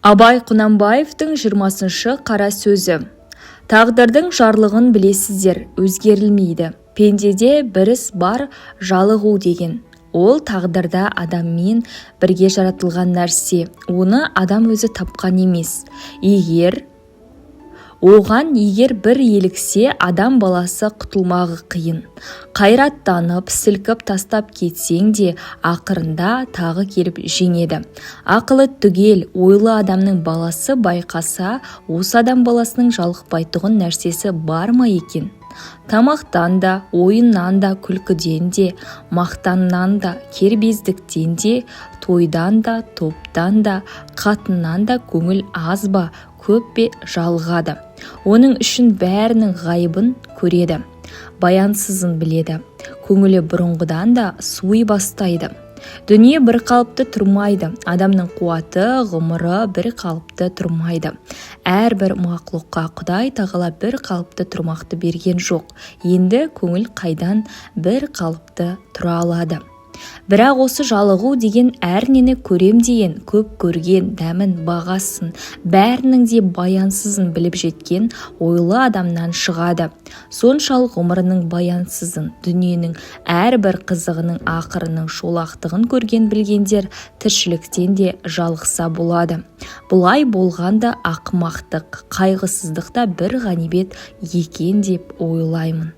Абай Құнанбаевтың 20-шы қара сөзі. Тағдырдың жарлығын білесіздер, өзгерілмейді. Пендеде бір іс бар, жалығу деген. Ол тағдырда адаммен бірге жаратылған нәрсе. Оны адам өзі тапқан емес. Оған егер бір еліксе, адам баласы құтылмағы қиын. Қайраттанып, сілкіп тастап кетсең де, ақырында тағы келіп жеңеді. Ақылы түгел, ойлы адамның баласы байқаса, осы адам баласының жалықпайтұғын нәрсесі бар ма екен? Тамақтан да, ойыннан да, күлкіден де, мақтаннан да, кербездіктен де, тойдан да, топтан да, қатыннан да көңіл аз ба, көп пе жалығады. Оның үшін бәрінің ғайыбын көреді, баянсызын біледі. Көңілі бұрынғыдан да суи бастайды. Дүние бір қалыпты тұрмайды. Адамның қуаты, ғұмыры бір қалыпты тұрмайды. Әрбір мақлұққа Құдай тағала бір қалыпты тұрмақты берген жоқ. Енді көңіл қайдан бір қалыпты тұра алады? Бірақ осы жалығу деген әрнені көрем деген, көп көрген, дәмін, бағасын, бәрінің де баянсызын біліп жеткен ойлы адамнан шығады. Соншалық ғұмырының баянсызын, дүниенің әрбір қызығының ақырының шолақтығын көрген білгендер тіршіліктен де жалықса болады. Бұлай болғанда ақымақтық, қайғысыздықта бір ғанибет екен деп ойлаймын.